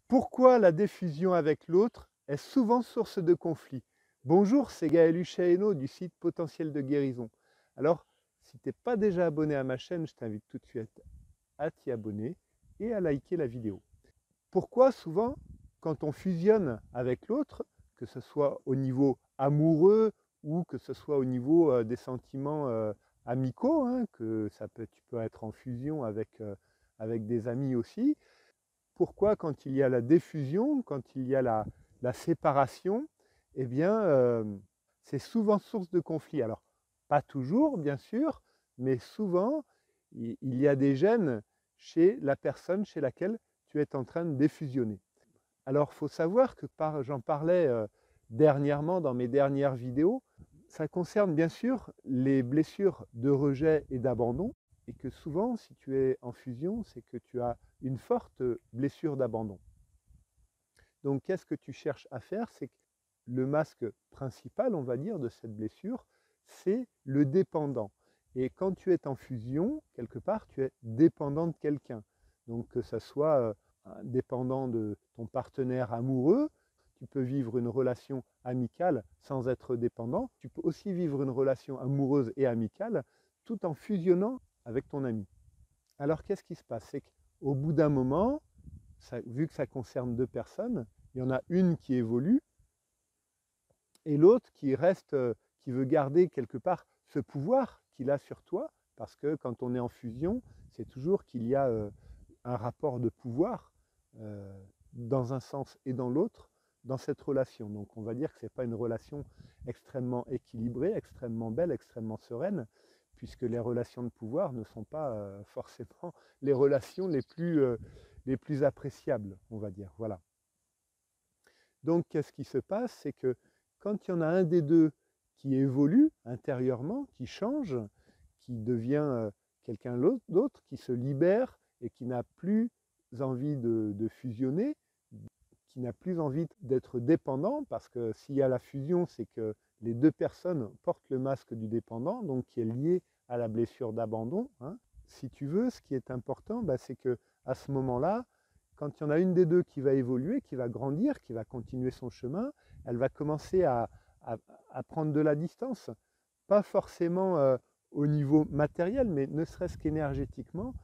Pourquoi la diffusion avec l'autre est souvent source de conflit? Bonjour, c'est Gaël Huschaëno du site Potentiel de guérison. Alors, si tu n'es pas déjà abonné à ma chaîne, je t'invite tout de suite à t'y abonner et à liker la vidéo. Pourquoi souvent, quand on fusionne avec l'autre, que ce soit au niveau amoureux ou que ce soit au niveau des sentiments amicaux, hein, tu peux être en fusion avec des amis aussi, pourquoi quand il y a la diffusion, quand il y a la séparation, eh bien, c'est souvent source de conflit. Alors, pas toujours, bien sûr, mais souvent, il y a des gènes chez la personne chez laquelle tu es en train de diffusionner. Alors, il faut savoir que j'en parlais dernièrement dans mes dernières vidéos, ça concerne bien sûr les blessures de rejet et d'abandon, et que souvent, si tu es en fusion, c'est que tu as une forte blessure d'abandon. Donc, qu'est-ce que tu cherches à faire? C'est que le masque principal, on va dire, de cette blessure, c'est le dépendant. Et quand tu es en fusion, quelque part, tu es dépendant de quelqu'un. Donc, que ce soit dépendant de ton partenaire amoureux, tu peux vivre une relation amicale sans être dépendant. Tu peux aussi vivre une relation amoureuse et amicale tout en fusionnant avec ton ami. Alors, qu'est-ce qui se passe? C'est qu'au bout d'un moment, vu que ça concerne deux personnes, il y en a une qui évolue et l'autre qui reste, qui veut garder quelque part ce pouvoir qu'il a sur toi, parce que quand on est en fusion, c'est toujours qu'il y a un rapport de pouvoir dans un sens et dans l'autre dans cette relation. Donc on va dire que ce n'est pas une relation extrêmement équilibrée, extrêmement belle, extrêmement sereine, puisque les relations de pouvoir ne sont pas forcément les relations les plus appréciables, on va dire. Voilà. Donc qu'est-ce qui se passe? C'est que quand il y en a un des deux qui évolue intérieurement, qui change, qui devient quelqu'un d'autre, qui se libère et qui n'a plus envie de fusionner, qui n'a plus envie d'être dépendant, parce que s'il y a la fusion, c'est que les deux personnes portent le masque du dépendant, donc qui est lié à la blessure d'abandon. Hein. Si tu veux, ce qui est important, c'est que à ce moment-là, quand il y en a une des deux qui va évoluer, qui va grandir, qui va continuer son chemin, elle va commencer à prendre de la distance. Pas forcément au niveau matériel, mais ne serait-ce qu'énergétiquement.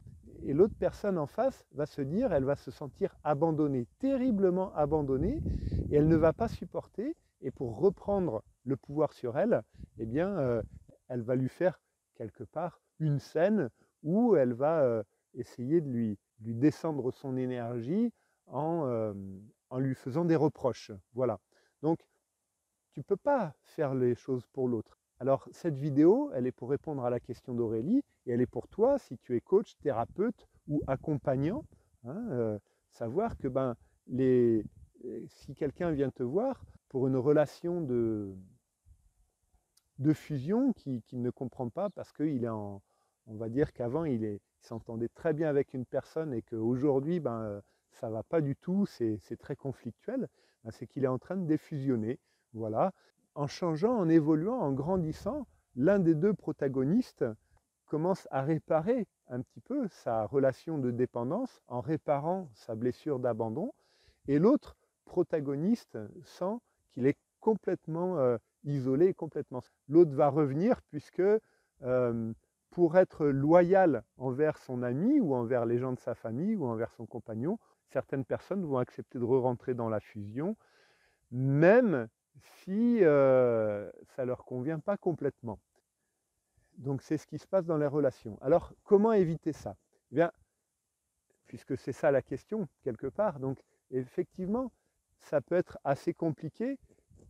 Et l'autre personne en face va se dire, elle va se sentir abandonnée, terriblement abandonnée, et elle ne va pas supporter. Et pour reprendre le pouvoir sur elle, eh bien, elle va lui faire quelque part une scène où elle va essayer de lui descendre son énergie en lui faisant des reproches. Voilà. Donc, tu ne peux pas faire les choses pour l'autre. Alors, cette vidéo, elle est pour répondre à la question d'Aurélie, et elle est pour toi, si tu es coach, thérapeute ou accompagnant, hein, savoir que si quelqu'un vient te voir pour une relation de fusion qu'il ne comprend pas parce qu'il est on va dire qu'avant, il s'entendait très bien avec une personne et qu'aujourd'hui, ça ne va pas du tout, c'est très conflictuel, c'est qu'il est en train de défusionner. Voilà. En changeant, en évoluant, en grandissant, l'un des deux protagonistes commence à réparer un petit peu sa relation de dépendance en réparant sa blessure d'abandon, et l'autre protagoniste sent qu'il est complètement isolé, complètement. L'autre va revenir puisque pour être loyal envers son ami ou envers les gens de sa famille ou envers son compagnon, certaines personnes vont accepter de re-rentrer dans la fusion, même si ça ne leur convient pas complètement. Donc c'est ce qui se passe dans les relations. Alors comment éviter ça? Eh bien, puisque c'est ça la question quelque part, donc effectivement, ça peut être assez compliqué.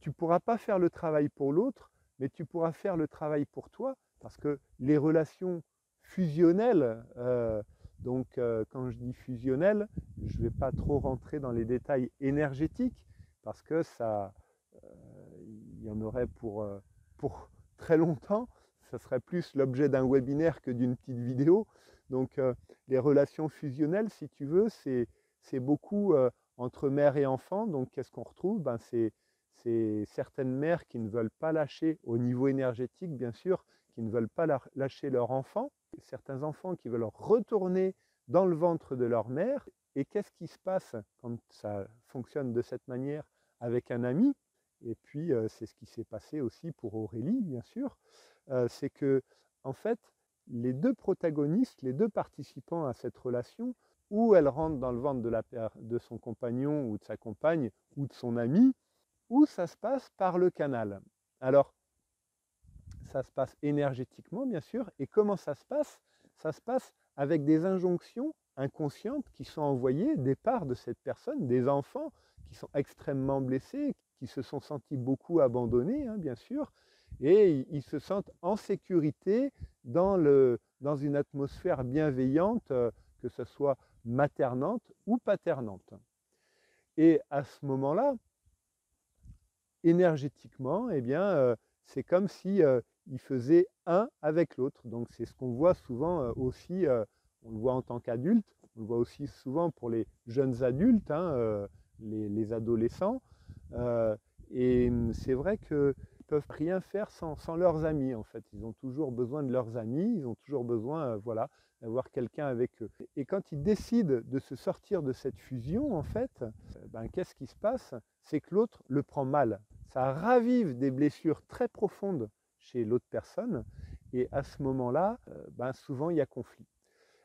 Tu ne pourras pas faire le travail pour l'autre, mais tu pourras faire le travail pour toi, parce que les relations fusionnelles, quand je dis fusionnelles, je ne vais pas trop rentrer dans les détails énergétiques, parce que il y en aurait pour très longtemps. Ça serait plus l'objet d'un webinaire que d'une petite vidéo. Donc les relations fusionnelles, si tu veux, c'est beaucoup entre mère et enfant. Donc qu'est-ce qu'on retrouve? C'est certaines mères qui ne veulent pas lâcher au niveau énergétique, bien sûr, qui ne veulent pas lâcher leur enfant. Certains enfants qui veulent retourner dans le ventre de leur mère. Et qu'est-ce qui se passe quand ça fonctionne de cette manière avec un ami? Et puis c'est ce qui s'est passé aussi pour Aurélie, bien sûr. C'est que, en fait, les deux protagonistes, les deux participants à cette relation, ou elle rentre dans le ventre de son compagnon ou de sa compagne ou de son ami, ou ça se passe par le canal. Alors, ça se passe énergétiquement, bien sûr. Et comment ça se passe? Ça se passe avec des injonctions inconscientes qui sont envoyées des parts de cette personne, des enfants qui sont extrêmement blessés, qui se sont sentis beaucoup abandonnés, hein, bien sûr, et ils se sentent en sécurité dans une atmosphère bienveillante, que ce soit maternante ou paternante. Et à ce moment-là, énergétiquement, eh bien, c'est comme si ils faisaient un avec l'autre. Donc c'est ce qu'on voit souvent aussi, on le voit en tant qu'adulte, on le voit aussi souvent pour les jeunes adultes, hein, les adolescents. Et c'est vrai qu'ils ne peuvent rien faire sans leurs amis, en fait. Ils ont toujours besoin de leurs amis, ils ont toujours besoin, voilà, d'avoir quelqu'un avec eux. Et quand ils décident de se sortir de cette fusion, en fait, ben, qu'est-ce qui se passe? C'est que l'autre le prend mal. Ça ravive des blessures très profondes chez l'autre personne, et à ce moment-là, ben, souvent il y a conflit.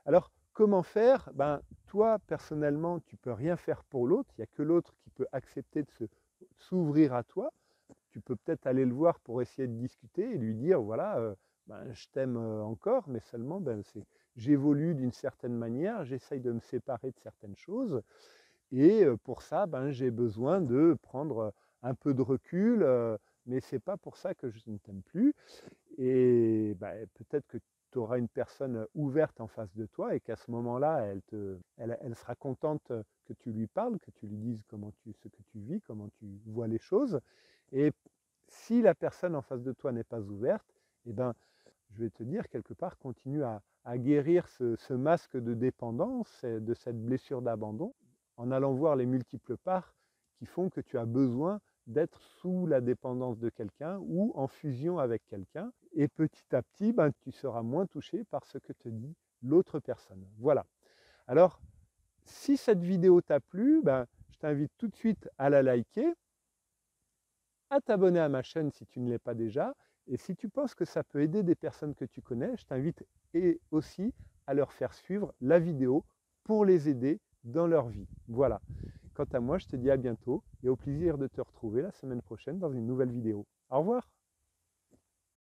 Alors, comment faire? Ben, toi, personnellement, tu ne peux rien faire pour l'autre, il n'y a que l'autre qui peut accepter de s'ouvrir à toi. Tu peux peut-être aller le voir pour essayer de discuter et lui dire, voilà, ben, je t'aime encore, mais seulement, ben, j'évolue d'une certaine manière, j'essaye de me séparer de certaines choses, et pour ça, ben, j'ai besoin de prendre un peu de recul, mais ce n'est pas pour ça que je ne t'aime plus. Et ben, peut-être que tu auras une personne ouverte en face de toi et qu'à ce moment-là, elle sera contente que tu lui parles, que tu lui dises ce que tu vis, comment tu vois les choses. Et si la personne en face de toi n'est pas ouverte, eh ben, je vais te dire, quelque part, continue à guérir ce masque de dépendance, de cette blessure d'abandon, en allant voir les multiples parts qui font que tu as besoin d'être sous la dépendance de quelqu'un ou en fusion avec quelqu'un. Et petit à petit, ben, tu seras moins touché par ce que te dit l'autre personne. Voilà. Alors, si cette vidéo t'a plu, ben, je t'invite tout de suite à la liker, à t'abonner à ma chaîne si tu ne l'es pas déjà. Et si tu penses que ça peut aider des personnes que tu connais, je t'invite aussi à leur faire suivre la vidéo pour les aider dans leur vie. Voilà. Quant à moi, je te dis à bientôt et au plaisir de te retrouver la semaine prochaine dans une nouvelle vidéo. Au revoir.